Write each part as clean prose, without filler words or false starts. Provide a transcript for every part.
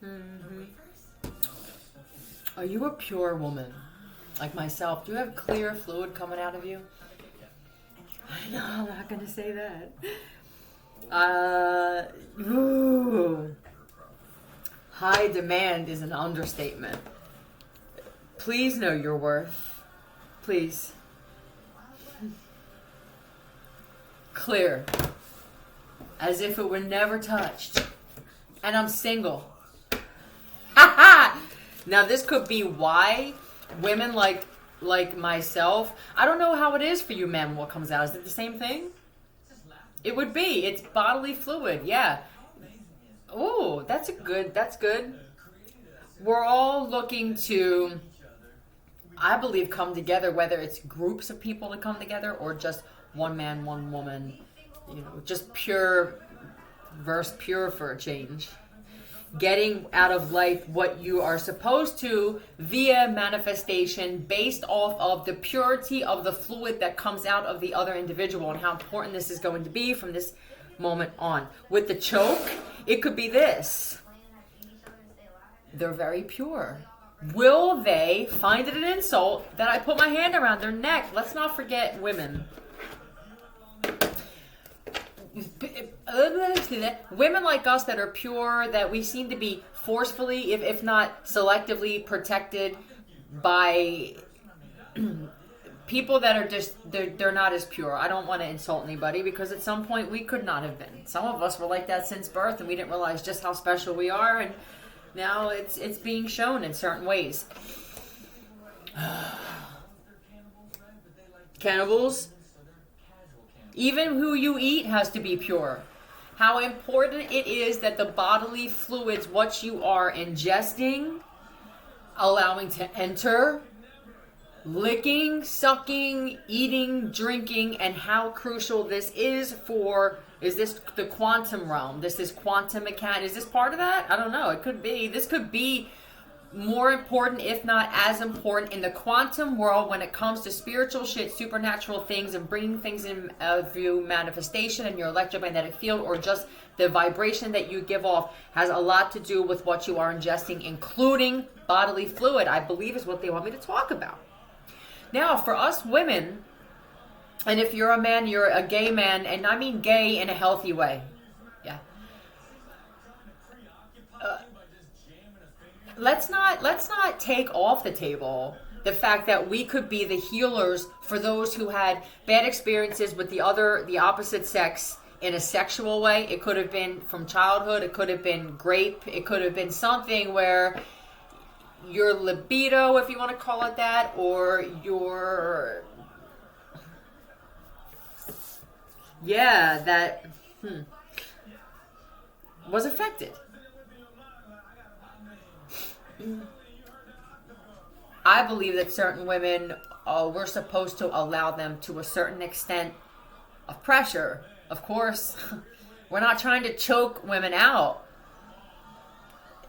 Mm-hmm. Are you a pure woman? Like myself, do you have clear fluid coming out of you? I know, I'm not going to say that. Ooh. High demand is an understatement. Please know your worth. Please. Clear. As if it were never touched. And I'm single. Now this could be why women like myself, I don't know how it is for you men, what comes out. Is it the same thing? It would be. It's bodily fluid, yeah. Oh, that's good. We're all looking to, I believe, come together, whether it's groups of people to come together or just one man, one woman, just pure versus pure for a change. Getting out of life what you are supposed to via manifestation based off of the purity of the fluid that comes out of the other individual and how important this is going to be from this moment on. With the choke, it could be this. They're very pure. Will they find it an insult that I put my hand around their neck? Let's not forget women. Women like us that are pure, that we seem to be forcefully, if not selectively, protected by people that are just, they're not as pure. I don't want to insult anybody because at some point we could not have been. Some of us were like that since birth and we didn't realize just how special we are, and now it's being shown in certain ways. Cannibals, even who you eat has to be pure. How important it is that the bodily fluids, what you are ingesting, allowing to enter, licking, sucking, eating, drinking, and how crucial this is for, is this the quantum realm? This is quantum mechanics. Is this part of that? I don't know. It could be. This could be more important, if not as important, in the quantum world when it comes to spiritual shit, supernatural things, and bringing things in view manifestation in your electromagnetic field, or just the vibration that you give off has a lot to do with what you are ingesting, including bodily fluid, I believe is what they want me to talk about. Now, for us women, and if you're a man, you're a gay man, and I mean gay in a healthy way. Yeah. Let's not take off the table the fact that we could be the healers for those who had bad experiences with the opposite sex in a sexual way. It could have been from childhood. It could have been rape. It could have been something where your libido, if you want to call it that, or your was affected. I believe that certain women, we're supposed to allow them to a certain extent of pressure. Of course, we're not trying to choke women out,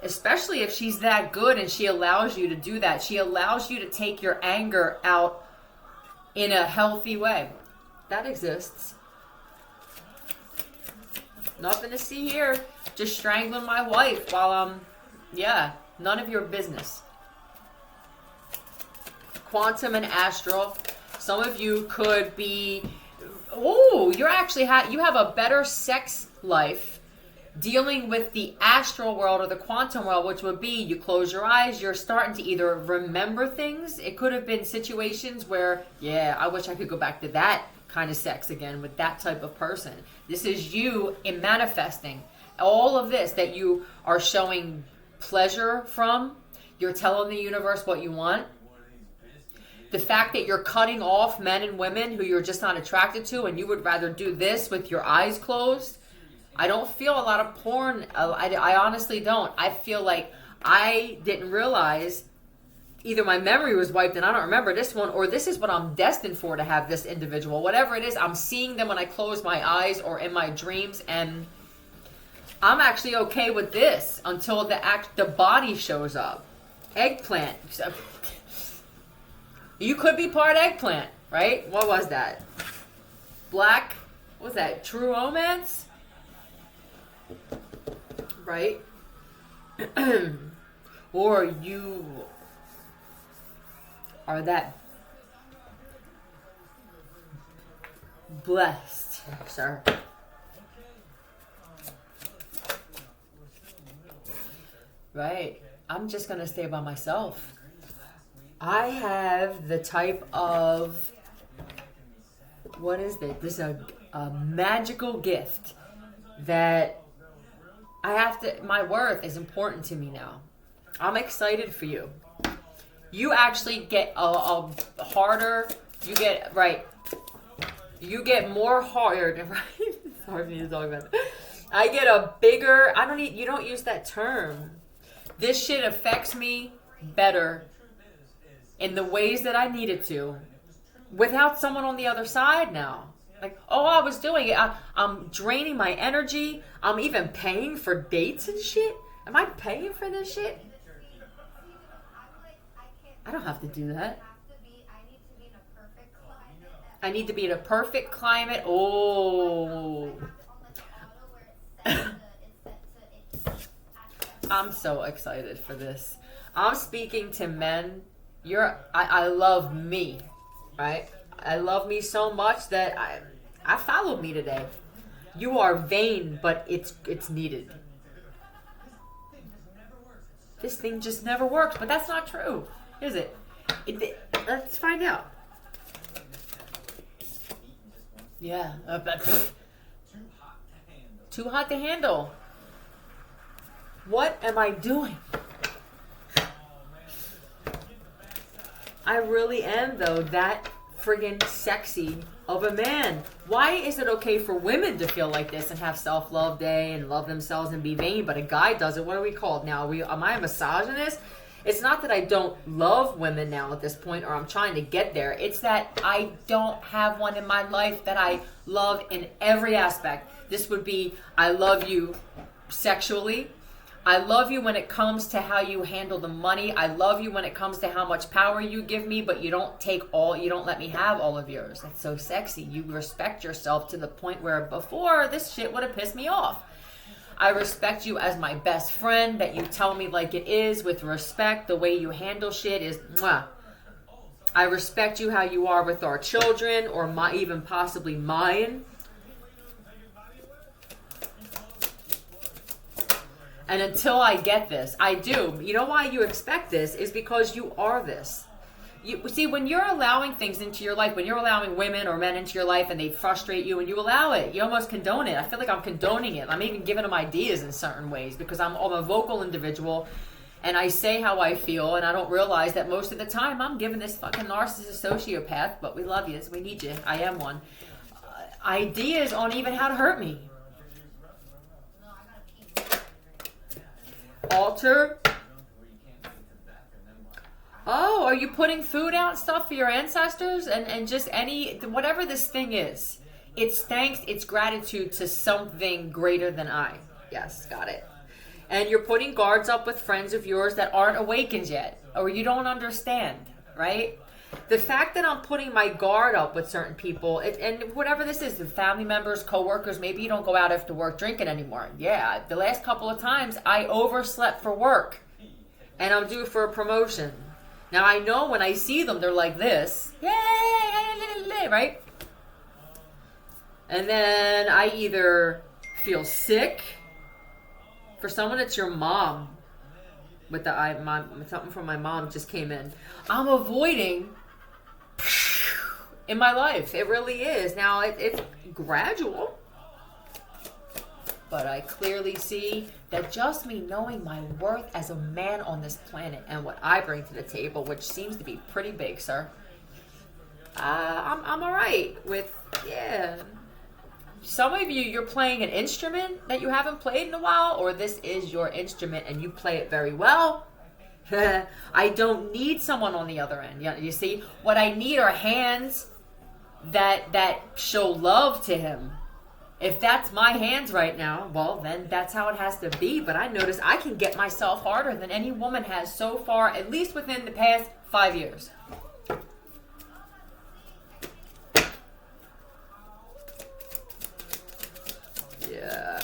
especially if she's that good and she allows you to do that. She allows you to take your anger out in a healthy way. That exists. Nothing to see here. Just strangling my wife while none of your business. Quantum and astral. Some of you could be, you're actually you have a better sex life dealing with the astral world or the quantum world, which would be you close your eyes, you're starting to either remember things. It could have been situations where, I wish I could go back to that kind of sex again with that type of person. This is you in manifesting all of this that you are showing pleasure from. You're telling the universe what you want. The fact that you're cutting off men and women who you're just not attracted to, and you would rather do this with your eyes closed. I don't feel a lot of porn. I honestly don't. I feel like I didn't realize either my memory was wiped and I don't remember this one, or this is what I'm destined for, to have this individual. Whatever it is, I'm seeing them when I close my eyes or in my dreams, and I'm actually okay with this until the body shows up. Eggplant. You could be part eggplant, right? What was that? Black, what was that? True Romance? Right? Or you are that blessed, sir. Right. I'm just going to stay by myself. I have the type of, what is it? This is a magical gift that I have to, my worth is important to me now. I'm excited for you. You actually get a harder, you get, right, you get more hard, right? It's hard for me to talk about it. I get a bigger, you don't use that term. This shit affects me better in the ways that I needed to without someone on the other side now. Like, oh, I was doing it. I'm draining my energy. I'm even paying for dates and shit. Am I paying for this shit? I don't have to do that. I need to be in a perfect climate. Oh. I'm so excited for this. I'm speaking to men. I love me, right? I love me so much that I followed me today. You are vain, but it's needed. This thing just never works, but that's not true, is it? Let's find out. Yeah. Too hot to handle. What am I doing? I really am, though, that friggin' sexy of a man. Why is it okay for women to feel like this and have self-love day and love themselves and be vain, but a guy does it? What are we called now? Am I a misogynist? It's not that I don't love women now at this point, or I'm trying to get there. It's that I don't have one in my life that I love in every aspect. This would be, I love you sexually. I love you when it comes to how you handle the money. I love you when it comes to how much power you give me, but you don't let me have all of yours. That's so sexy. You respect yourself to the point where before this shit would have pissed me off. I respect you as my best friend, that you tell me like it is with respect. The way you handle shit is mwah. I respect you how you are with our children, or even possibly mine. And until I get this, I do. You know why you expect this is because you are this. You see, when you're allowing things into your life, when you're allowing women or men into your life and they frustrate you and you allow it, you almost condone it. I feel like I'm condoning it. I'm even giving them ideas in certain ways because I'm a vocal individual and I say how I feel, and I don't realize that most of the time I'm giving this fucking narcissist sociopath, but we love you, we need you, I am one, ideas on even how to hurt me. Altar. Oh, are you putting food out and stuff for your ancestors? And just whatever this thing is. It's thanks, it's gratitude to something greater than I. Yes, got it. And you're putting guards up with friends of yours that aren't awakened yet, or you don't understand, right? The fact that I'm putting my guard up with certain people, and whatever this is, the family members, co-workers, maybe you don't go out after work drinking anymore. Yeah, the last couple of times I overslept for work, and I'm due for a promotion. Now I know when I see them, they're like this, yay, right? And then I either feel sick. For someone, it's your mom. With something from my mom just came in. I'm avoiding in my life. It really is. Now, it's gradual. But I clearly see that just me knowing my worth as a man on this planet and what I bring to the table, which seems to be pretty big, sir. I'm all right with, yeah. Some of you, you're playing an instrument that you haven't played in a while, or this is your instrument and you play it very well. I don't need someone on the other end. You see, what I need are hands that show love to him. If that's my hands right now, well, then that's how it has to be. But I notice I can get myself harder than any woman has so far, at least within the past 5 years. Yeah.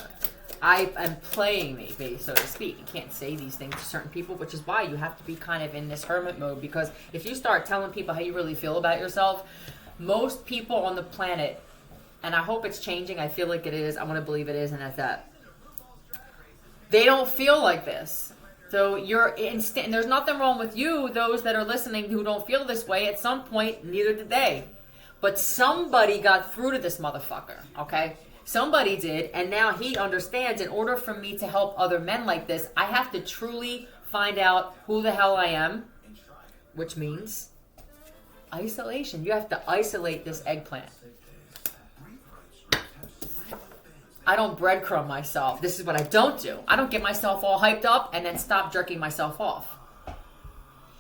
I am playing maybe, so to speak. You can't say these things to certain people, which is why you have to be kind of in this hermit mode, because if you start telling people how you really feel about yourself, most people on the planet, and I hope it's changing, I feel like it is, I want to believe it is, and that's that. They don't feel like this. So you're instant. There's nothing wrong with you, those that are listening who don't feel this way. At some point, neither did they. But somebody got through to this motherfucker, okay? Somebody did, and now he understands in order for me to help other men like this, I have to truly find out who the hell I am, which means isolation. You have to isolate this eggplant. I don't breadcrumb myself. This is what I don't do. I don't get myself all hyped up and then stop jerking myself off.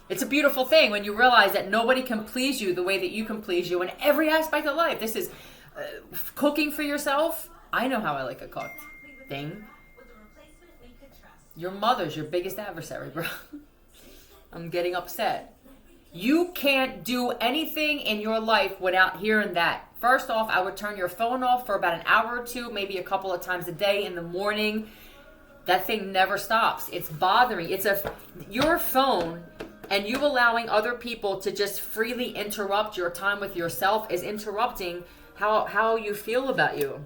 It's a beautiful thing when you realize that nobody can please you the way that you can please you in every aspect of life. This is cooking for yourself. I know how I like a cooked thing. Your mother's your biggest adversary, bro. I'm getting upset. You can't do anything in your life without hearing that. First off, I would turn your phone off for about an hour or two, maybe a couple of times a day in the morning. That thing never stops. It's bothering. Your phone and you allowing other people to just freely interrupt your time with yourself is interrupting how you feel about you.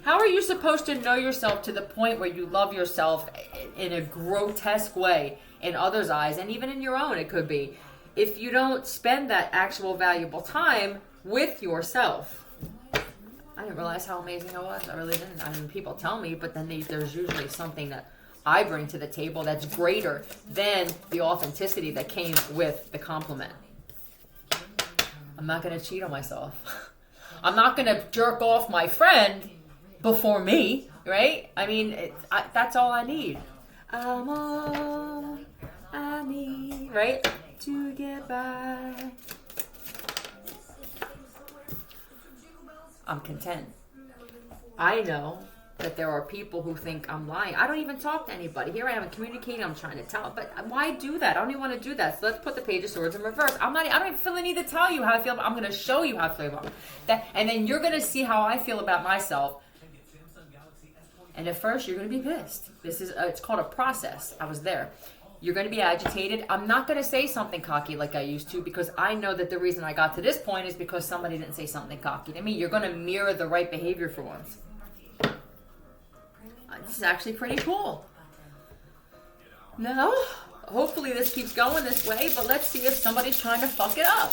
How are you supposed to know yourself to the point where you love yourself in a grotesque way in others' eyes, and even in your own it could be, if you don't spend that actual valuable time with yourself? I didn't realize how amazing I was. I really didn't. I mean, people tell me, but then there's usually something that I bring to the table that's greater than the authenticity that came with the compliment. I'm not going to cheat on myself. I'm not going to jerk off my friend before me, right? I mean, that's all I need. I'm all I need, right? To get by. I'm content. I know that there are people who think I'm lying. I don't even talk to anybody. Here I am communicating. I'm trying to tell. But why do that? I don't even want to do that. So let's put the Page of Swords in reverse. I don't even feel the need to tell you how I feel. I'm going to show you how I feel about that. And then you're going to see how I feel about myself. And at first, you're going to be pissed. It's called a process. I was there. You're going to be agitated. I'm not going to say something cocky like I used to, because I know that the reason I got to this point is because somebody didn't say something cocky to me. You're going to mirror the right behavior for once. This is actually pretty cool. Now, hopefully this keeps going this way, but let's see if somebody's trying to fuck it up.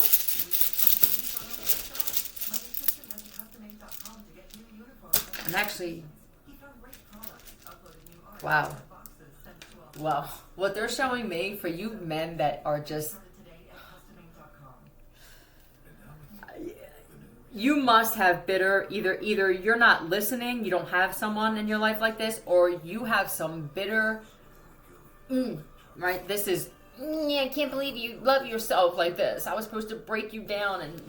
And actually, wow. Well, what they're showing me, for you men that are just, you must have bitter, either you're not listening, you don't have someone in your life like this, or you have some bitter, right? This is, I can't believe you love yourself like this. I was supposed to break you down, and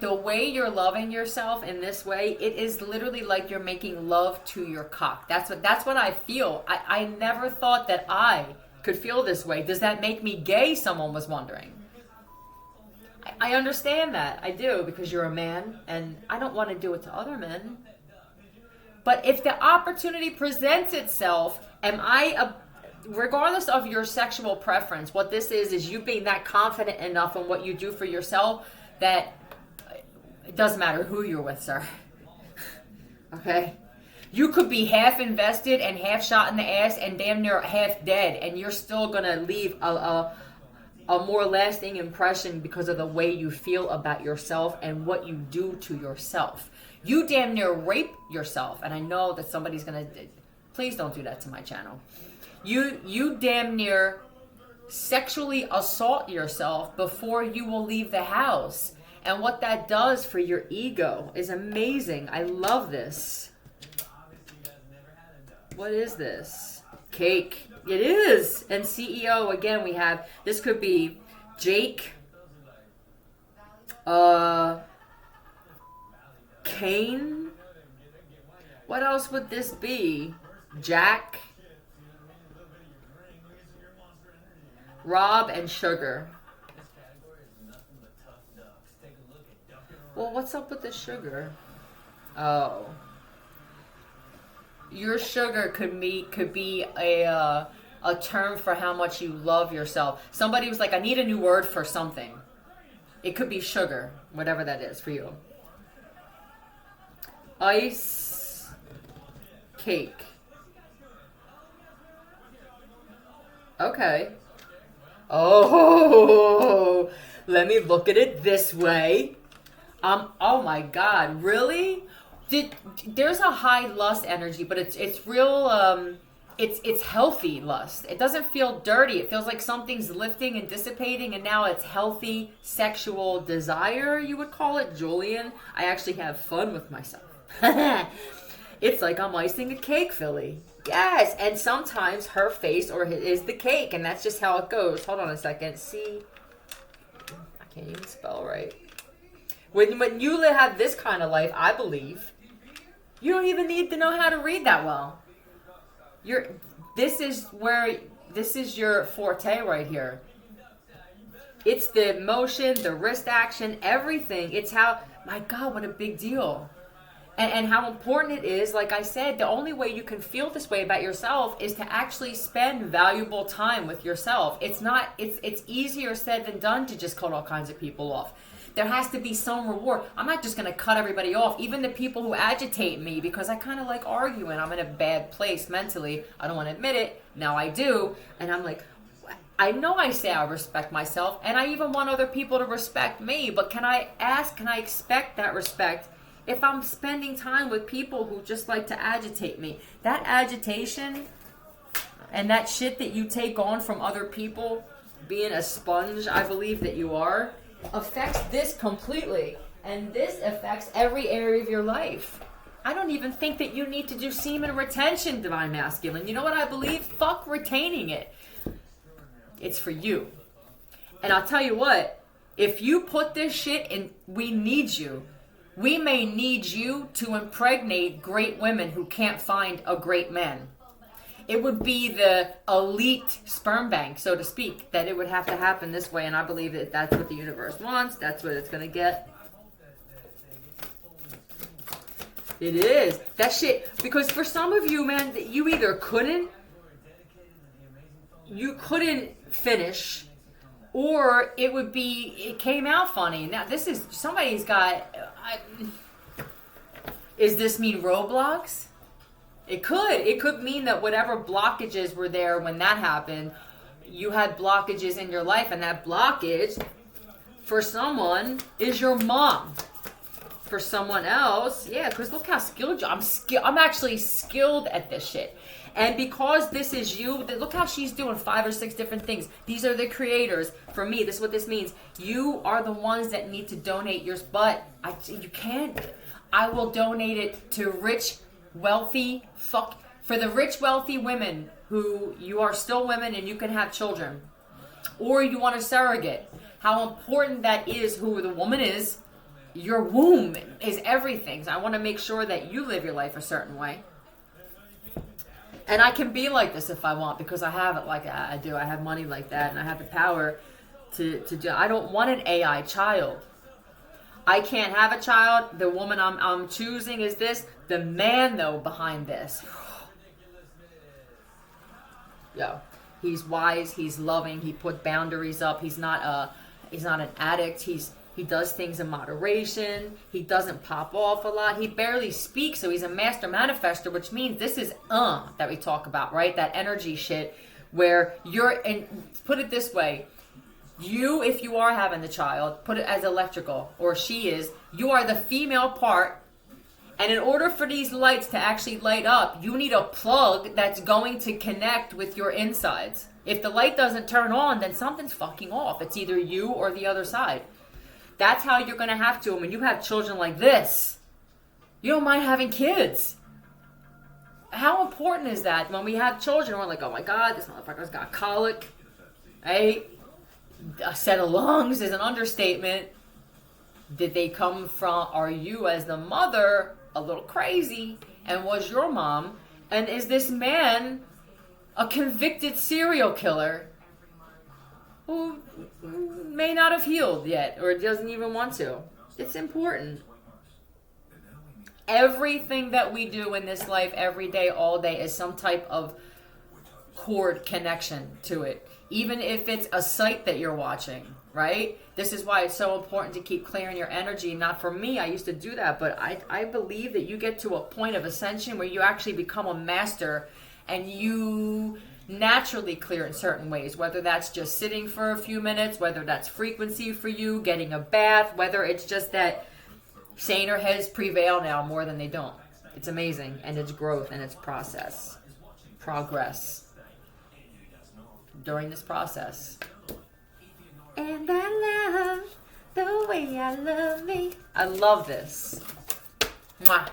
the way you're loving yourself in this way, it is literally like you're making love to your cock. That's what I feel. I never thought that I could feel this way. Does that make me gay? Someone was wondering. I understand that. I do, because you're a man, and I don't want to do it to other men. But if the opportunity presents itself, regardless of your sexual preference, what this is you being that confident enough in what you do for yourself that it doesn't matter who you're with, sir. Okay? You could be half invested and half shot in the ass and damn near half dead, and you're still going to leave a more lasting impression because of the way you feel about yourself and what you do to yourself. You damn near rape yourself, and I know that somebody's going to... Please don't do that to my channel. You damn near sexually assault yourself before you will leave the house. And what that does for your ego is amazing. I love this. What is this? Cake. It is. And CEO, again, we have, this could be Jake, Kane. What else would this be? Jack, Rob, and Sugar. Well, what's up with the sugar? Oh. Your sugar could be a term for how much you love yourself. Somebody was like, I need a new word for something. It could be sugar, whatever that is for you. Ice cake. Okay. Oh, let me look at it this way. Oh my God, really? There's a high lust energy, but it's real. It's healthy lust. It doesn't feel dirty. It feels like something's lifting and dissipating, and now it's healthy sexual desire. You would call it, Julian. I actually have fun with myself. It's like I'm icing a cake, Philly. Yes, and sometimes her face is the cake, and that's just how it goes. Hold on a second. See, I can't even spell right. When you have this kind of life, I believe, you don't even need to know how to read that well. This is your forte right here. It's the motion, the wrist action, everything. It's how, my God, what a big deal. And how important it is, like I said, the only way you can feel this way about yourself is to actually spend valuable time with yourself. It's easier said than done to just cut all kinds of people off. There has to be some reward. I'm not just going to cut everybody off, even the people who agitate me, because I kind of like arguing. I'm in a bad place mentally. I don't want to admit it. Now I do. And I'm like, I know I say I respect myself, and I even want other people to respect me, but can I expect that respect if I'm spending time with people who just like to agitate me? That agitation and that shit that you take on from other people, being a sponge, I believe that you are, affects this completely. And this affects every area of your life. I don't even think that you need to do semen retention, Divine Masculine. You know what I believe? Fuck retaining it. It's for you. And I'll tell you what, if you put this shit in, we need you. We may need you to impregnate great women who can't find a great man. It would be the elite sperm bank, so to speak, that it would have to happen this way, and I believe that that's what the universe wants. That's what it's going to get. It is. That shit, because for some of you, man, you either couldn't finish, or it came out funny. Now, this is, somebody's got, is this mean Roblox? It could mean that whatever blockages were there when that happened, you had blockages in your life, and that blockage, for someone, is your mom. For someone else, yeah, because look how skilled you are. I'm actually skilled at this shit. And because this is you, look how she's doing 5 or 6 different things. These are the creators. For me, this is what this means. You are the ones that need to donate yours, but you can't. I will donate it to rich, wealthy, for the rich, wealthy women who you are still women and you can have children. Or you want a surrogate. How important that is, who the woman is. Your womb is everything. So I want to make sure that you live your life a certain way. And I can be like this if I want, because I have it like I do. I have money like that, and I have the power to do. I don't want an AI child. I can't have a child. The woman I'm choosing is this. The man, though, behind this. Yo, he's wise. He's loving. He put boundaries up. He's not an addict. He does things in moderation. He doesn't pop off a lot. He barely speaks, so he's a master manifester, which means this is that we talk about, right? That energy shit where and put it this way, you, if you are having the child, put it as electrical, or she is, you are the female part, and in order for these lights to actually light up, you need a plug that's going to connect with your insides. If the light doesn't turn on, then something's fucking off. It's either you or the other side. That's how you're going to have to. When you have children like this, you don't mind having kids. How important is that? When we have children, we're like, oh my God, this motherfucker's got colic. Right? A set of lungs is an understatement. Did they come from, are you as the mother a little crazy? And was your mom? And is this man a convicted serial killer who may not have healed yet or doesn't even want to? It's important. Everything that we do in this life, every day, all day, is some type of cord connection to it. Even if it's a site that you're watching, right? This is why it's so important to keep clearing your energy. Not for me, I used to do that, but I believe that you get to a point of ascension where you actually become a master and you naturally clear in certain ways, whether that's just sitting for a few minutes, whether that's frequency for you, getting a bath, whether it's just that saner heads prevail now more than they don't. It's amazing, and it's growth and it's progress during this process. And I love the way I love me. I love this. Mwah.